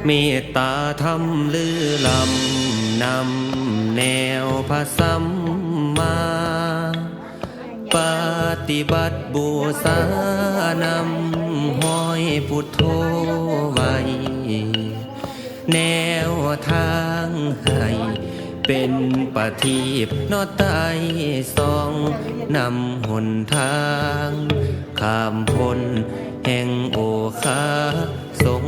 เมตตาธรรมลือลำนำแนวพระสัมมาปฏิบัติบูชานำห้อยพุทโธไว้ แนวทางให้เป็นปฏิบนอไตสองนำหนทางข้ามพ้นแห่งโอคาสง